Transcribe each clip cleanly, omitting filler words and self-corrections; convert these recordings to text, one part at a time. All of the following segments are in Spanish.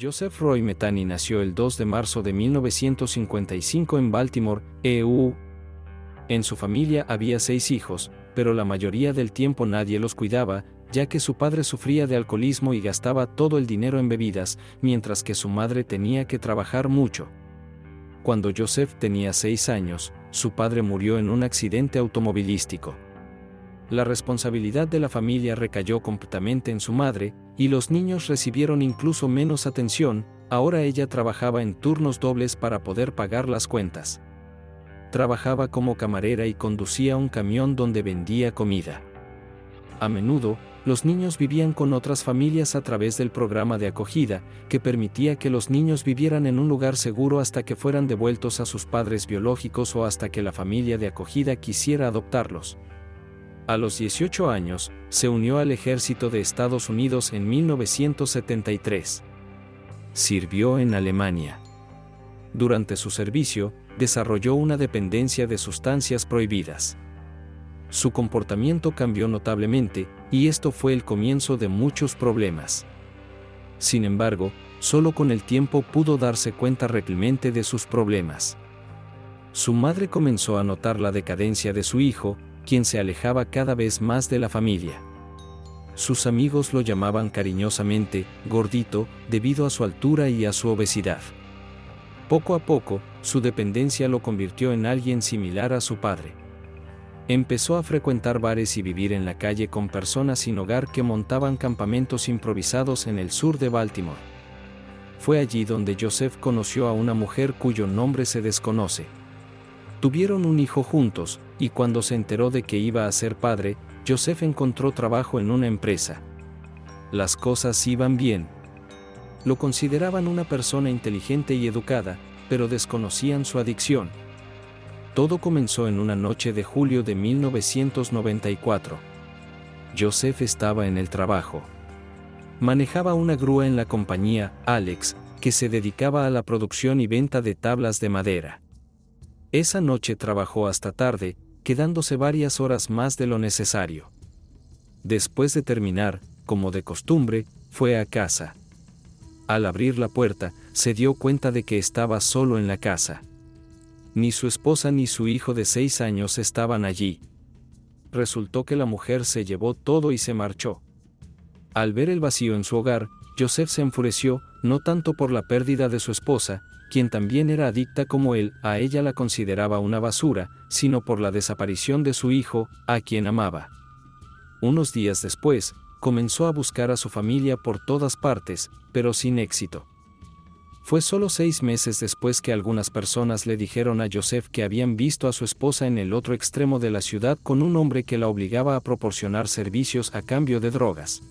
Joseph Roy Metheny nació el 2 de marzo de 1955 en Baltimore, EU. En su familia había 6 hijos, pero la mayoría del tiempo nadie los cuidaba, ya que su padre sufría de alcoholismo y gastaba todo el dinero en bebidas, mientras que su madre tenía que trabajar mucho. Cuando Joseph tenía 6 años, su padre murió en un accidente automovilístico. La responsabilidad de la familia recayó completamente en su madre, y los niños recibieron incluso menos atención. Ahora ella trabajaba en turnos dobles para poder pagar las cuentas. Trabajaba como camarera y conducía un camión donde vendía comida. A menudo, los niños vivían con otras familias a través del programa de acogida, que permitía que los niños vivieran en un lugar seguro hasta que fueran devueltos a sus padres biológicos o hasta que la familia de acogida quisiera adoptarlos. A los 18 años, se unió al ejército de Estados Unidos en 1973. Sirvió en Alemania. Durante su servicio, desarrolló una dependencia de sustancias prohibidas. Su comportamiento cambió notablemente, y esto fue el comienzo de muchos problemas. Sin embargo, solo con el tiempo pudo darse cuenta realmente de sus problemas. Su madre comenzó a notar la decadencia de su hijo, quien se alejaba cada vez más de la familia. Sus amigos lo llamaban cariñosamente «gordito», debido a su altura y a su obesidad. Poco a poco, su dependencia lo convirtió en alguien similar a su padre. Empezó a frecuentar bares y vivir en la calle con personas sin hogar que montaban campamentos improvisados en el sur de Baltimore. Fue allí donde Joseph conoció a una mujer cuyo nombre se desconoce. Tuvieron un hijo juntos, y cuando se enteró de que iba a ser padre, Joseph encontró trabajo en una empresa. Las cosas iban bien. Lo consideraban una persona inteligente y educada, pero desconocían su adicción. Todo comenzó en una noche de julio de 1994. Joseph estaba en el trabajo. Manejaba una grúa en la compañía Alex, que se dedicaba a la producción y venta de tablas de madera. Esa noche trabajó hasta tarde, quedándose varias horas más de lo necesario. Después de terminar, como de costumbre, fue a casa. Al abrir la puerta, se dio cuenta de que estaba solo en la casa. Ni su esposa ni su hijo de 6 años estaban allí. Resultó que la mujer se llevó todo y se marchó. Al ver el vacío en su hogar, Joseph se enfureció, no tanto por la pérdida de su esposa, quien también era adicta como él, a ella la consideraba una basura, sino por la desaparición de su hijo, a quien amaba. Unos días después, comenzó a buscar a su familia por todas partes, pero sin éxito. Fue solo 6 meses después que algunas personas le dijeron a Joseph que habían visto a su esposa en el otro extremo de la ciudad con un hombre que la obligaba a proporcionar servicios a cambio de drogas.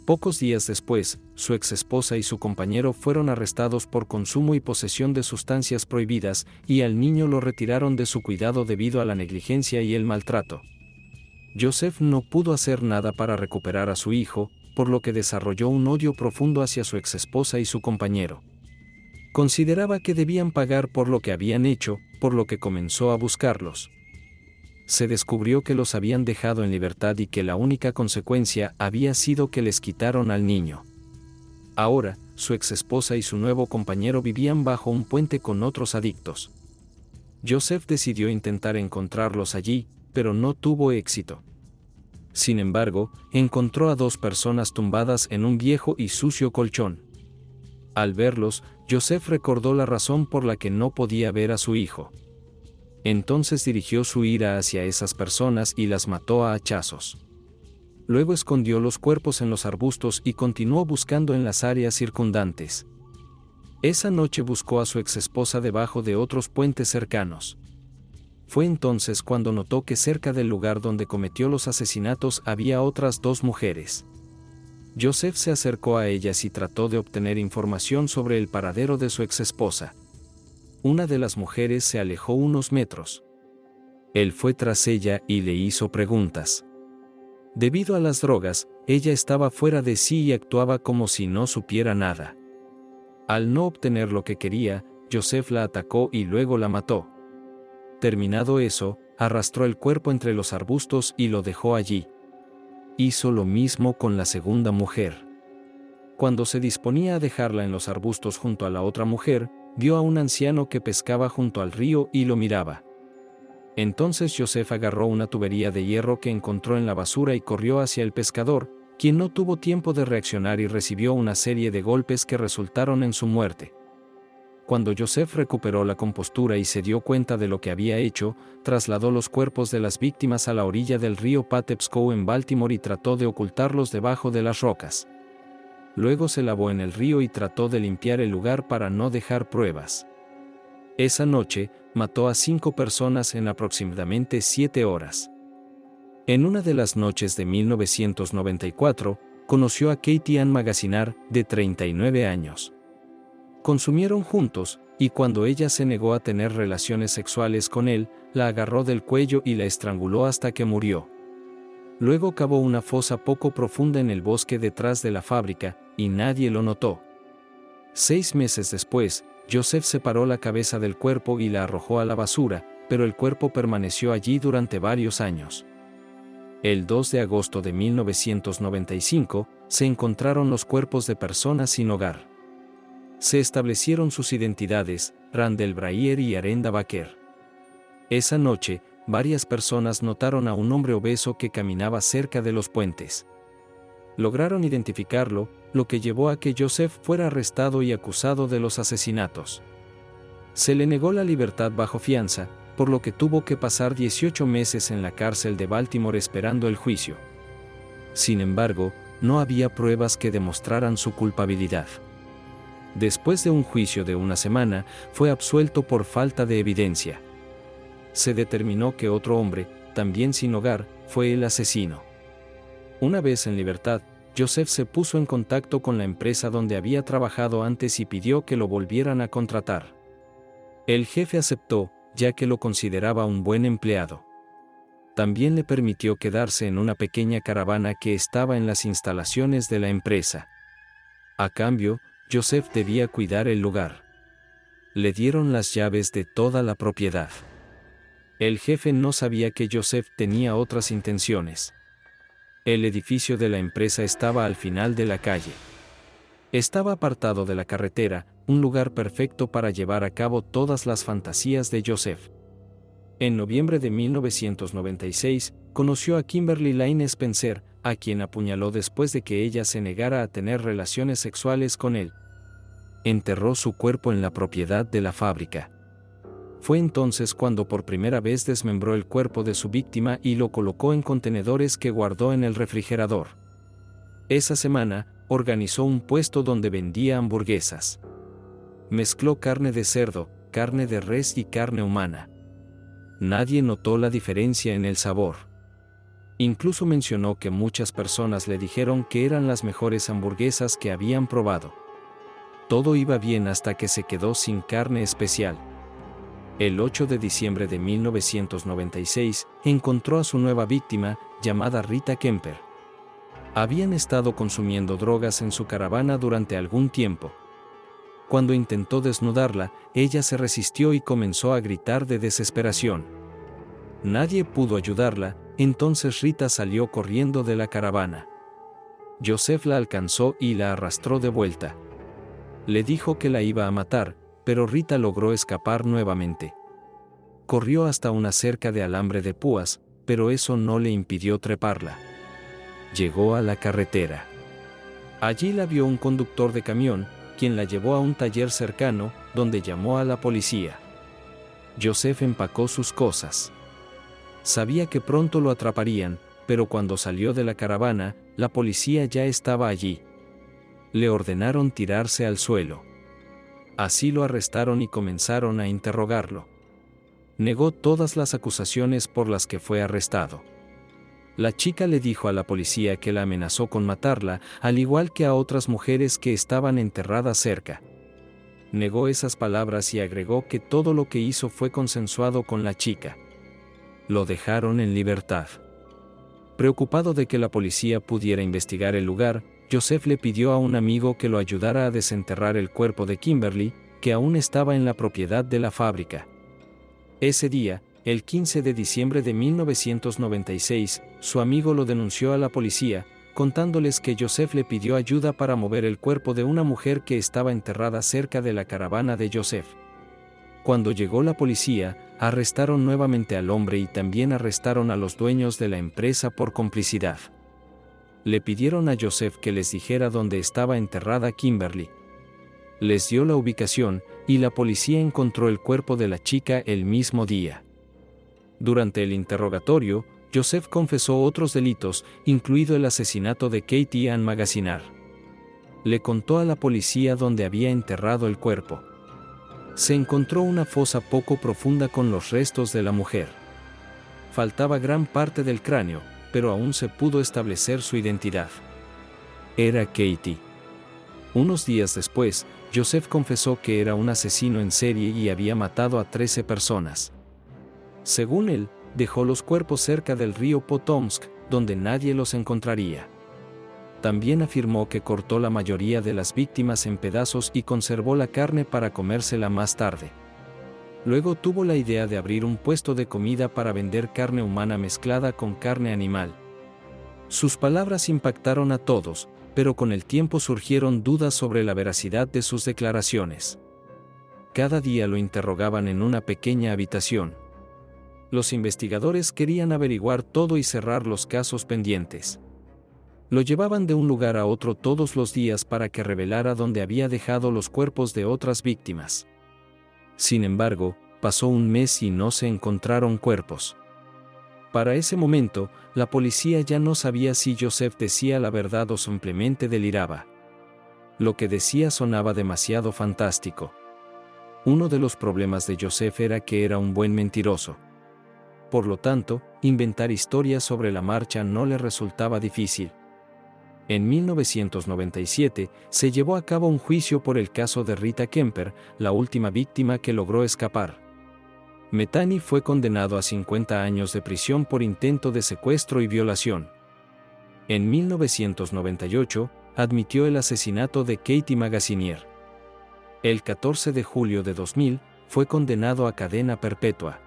Pocos días después, su exesposa y su compañero fueron arrestados por consumo y posesión de sustancias prohibidas, y al niño lo retiraron de su cuidado debido a la negligencia y el maltrato. Joseph no pudo hacer nada para recuperar a su hijo, por lo que desarrolló un odio profundo hacia su exesposa y su compañero. Consideraba que debían pagar por lo que habían hecho, por lo que comenzó a buscarlos. Se descubrió que los habían dejado en libertad y que la única consecuencia había sido que les quitaron al niño. Ahora, su exesposa y su nuevo compañero vivían bajo un puente con otros adictos. Joseph decidió intentar encontrarlos allí, pero no tuvo éxito. Sin embargo, encontró a 2 personas tumbadas en un viejo y sucio colchón. Al verlos, Joseph recordó la razón por la que no podía ver a su hijo. Entonces dirigió su ira hacia esas personas y las mató a hachazos. Luego escondió los cuerpos en los arbustos y continuó buscando en las áreas circundantes. Esa noche buscó a su exesposa debajo de otros puentes cercanos. Fue entonces cuando notó que cerca del lugar donde cometió los asesinatos había otras 2 mujeres. Joseph se acercó a ellas y trató de obtener información sobre el paradero de su exesposa. Una de las mujeres se alejó unos metros. Él fue tras ella y le hizo preguntas. Debido a las drogas, ella estaba fuera de sí y actuaba como si no supiera nada. Al no obtener lo que quería, Joseph la atacó y luego la mató. Terminado eso, arrastró el cuerpo entre los arbustos y lo dejó allí. Hizo lo mismo con la segunda mujer. Cuando se disponía a dejarla en los arbustos junto a la otra mujer, vio a un anciano que pescaba junto al río y lo miraba. Entonces Joseph agarró una tubería de hierro que encontró en la basura y corrió hacia el pescador, quien no tuvo tiempo de reaccionar y recibió una serie de golpes que resultaron en su muerte. Cuando Joseph recuperó la compostura y se dio cuenta de lo que había hecho, trasladó los cuerpos de las víctimas a la orilla del río Patapsco en Baltimore y trató de ocultarlos debajo de las rocas. Luego se lavó en el río y trató de limpiar el lugar para no dejar pruebas. Esa noche, mató a 5 personas en aproximadamente 7 horas. En una de las noches de 1994, conoció a Katie Ann Magazinar, de 39 años. Consumieron juntos, y cuando ella se negó a tener relaciones sexuales con él, la agarró del cuello y la estranguló hasta que murió. Luego cavó una fosa poco profunda en el bosque detrás de la fábrica, y nadie lo notó. 6 meses después, Joseph separó la cabeza del cuerpo y la arrojó a la basura, pero el cuerpo permaneció allí durante varios años. El 2 de agosto de 1995, se encontraron los cuerpos de personas sin hogar. Se establecieron sus identidades, Randall Breyer y Arenda Baker. Esa noche, varias personas notaron a un hombre obeso que caminaba cerca de los puentes. Lograron identificarlo, lo que llevó a que Joseph fuera arrestado y acusado de los asesinatos. Se le negó la libertad bajo fianza, por lo que tuvo que pasar 18 meses en la cárcel de Baltimore esperando el juicio. Sin embargo, no había pruebas que demostraran su culpabilidad. Después de un juicio de una semana, fue absuelto por falta de evidencia. Se determinó que otro hombre, también sin hogar, fue el asesino. Una vez en libertad, Joseph se puso en contacto con la empresa donde había trabajado antes y pidió que lo volvieran a contratar. El jefe aceptó, ya que lo consideraba un buen empleado. También le permitió quedarse en una pequeña caravana que estaba en las instalaciones de la empresa. A cambio, Joseph debía cuidar el lugar. Le dieron las llaves de toda la propiedad. El jefe no sabía que Joseph tenía otras intenciones. El edificio de la empresa estaba al final de la calle. Estaba apartado de la carretera, un lugar perfecto para llevar a cabo todas las fantasías de Joseph. En noviembre de 1996, conoció a Kimberly Lane Spencer, a quien apuñaló después de que ella se negara a tener relaciones sexuales con él. Enterró su cuerpo en la propiedad de la fábrica. Fue entonces cuando por primera vez desmembró el cuerpo de su víctima y lo colocó en contenedores que guardó en el refrigerador. Esa semana, organizó un puesto donde vendía hamburguesas. Mezcló carne de cerdo, carne de res y carne humana. Nadie notó la diferencia en el sabor. Incluso mencionó que muchas personas le dijeron que eran las mejores hamburguesas que habían probado. Todo iba bien hasta que se quedó sin carne especial. El 8 de diciembre de 1996, encontró a su nueva víctima, llamada Rita Kemper. Habían estado consumiendo drogas en su caravana durante algún tiempo. Cuando intentó desnudarla, ella se resistió y comenzó a gritar de desesperación. Nadie pudo ayudarla, entonces Rita salió corriendo de la caravana. Joseph la alcanzó y la arrastró de vuelta. Le dijo que la iba a matar, pero Rita logró escapar nuevamente. Corrió hasta una cerca de alambre de púas, pero eso no le impidió treparla. Llegó a la carretera. Allí la vio un conductor de camión, quien la llevó a un taller cercano, donde llamó a la policía. Joseph empacó sus cosas. Sabía que pronto lo atraparían, pero cuando salió de la caravana, la policía ya estaba allí. Le ordenaron tirarse al suelo. Así lo arrestaron y comenzaron a interrogarlo. Negó todas las acusaciones por las que fue arrestado. La chica le dijo a la policía que la amenazó con matarla, al igual que a otras mujeres que estaban enterradas cerca. Negó esas palabras y agregó que todo lo que hizo fue consensuado con la chica. Lo dejaron en libertad. Preocupado de que la policía pudiera investigar el lugar, Joseph le pidió a un amigo que lo ayudara a desenterrar el cuerpo de Kimberly, que aún estaba en la propiedad de la fábrica. Ese día, el 15 de diciembre de 1996, su amigo lo denunció a la policía, contándoles que Joseph le pidió ayuda para mover el cuerpo de una mujer que estaba enterrada cerca de la caravana de Joseph. Cuando llegó la policía, arrestaron nuevamente al hombre y también arrestaron a los dueños de la empresa por complicidad. Le pidieron a Joseph que les dijera dónde estaba enterrada Kimberly. Les dio la ubicación, y la policía encontró el cuerpo de la chica el mismo día. Durante el interrogatorio, Joseph confesó otros delitos, incluido el asesinato de Katie Ann Magasinar. Le contó a la policía dónde había enterrado el cuerpo. Se encontró una fosa poco profunda con los restos de la mujer. Faltaba gran parte del cráneo, pero aún se pudo establecer su identidad. Era Katie. Unos días después, Joseph confesó que era un asesino en serie y había matado a 13 personas. Según él, dejó los cuerpos cerca del río Potomsk, donde nadie los encontraría. También afirmó que cortó la mayoría de las víctimas en pedazos y conservó la carne para comérsela más tarde. Luego tuvo la idea de abrir un puesto de comida para vender carne humana mezclada con carne animal. Sus palabras impactaron a todos, pero con el tiempo surgieron dudas sobre la veracidad de sus declaraciones. Cada día lo interrogaban en una pequeña habitación. Los investigadores querían averiguar todo y cerrar los casos pendientes. Lo llevaban de un lugar a otro todos los días para que revelara dónde había dejado los cuerpos de otras víctimas. Sin embargo, pasó un mes y no se encontraron cuerpos. Para ese momento, la policía ya no sabía si Joseph decía la verdad o simplemente deliraba. Lo que decía sonaba demasiado fantástico. Uno de los problemas de Joseph era que era un buen mentiroso. Por lo tanto, inventar historias sobre la marcha no le resultaba difícil. En 1997, se llevó a cabo un juicio por el caso de Rita Kemper, la última víctima que logró escapar. Metheny fue condenado a 50 años de prisión por intento de secuestro y violación. En 1998, admitió el asesinato de Katie Magasinar. El 14 de julio de 2000, fue condenado a cadena perpetua.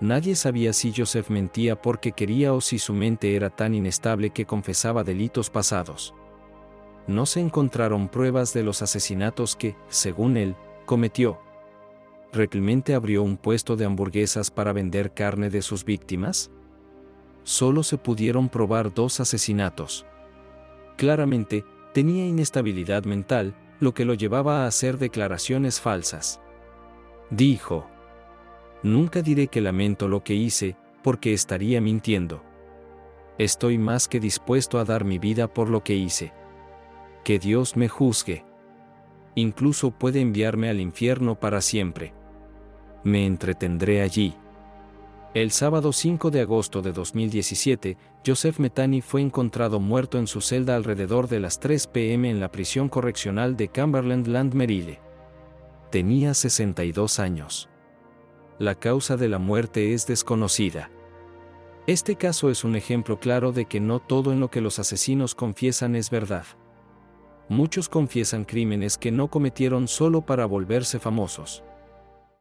Nadie sabía si Joseph mentía porque quería o si su mente era tan inestable que confesaba delitos pasados. No se encontraron pruebas de los asesinatos que, según él, cometió. ¿Realmente abrió un puesto de hamburguesas para vender carne de sus víctimas? Solo se pudieron probar 2 asesinatos. Claramente, tenía inestabilidad mental, lo que lo llevaba a hacer declaraciones falsas. Dijo: "Nunca diré que lamento lo que hice, porque estaría mintiendo. Estoy más que dispuesto a dar mi vida por lo que hice. Que Dios me juzgue. Incluso puede enviarme al infierno para siempre. Me entretendré allí". El sábado 5 de agosto de 2017, Joseph Metheny fue encontrado muerto en su celda alrededor de las 3 p.m. en la prisión correccional de Cumberland Land Merile. Tenía 62 años. La causa de la muerte es desconocida. Este caso es un ejemplo claro de que no todo en lo que los asesinos confiesan es verdad. Muchos confiesan crímenes que no cometieron solo para volverse famosos.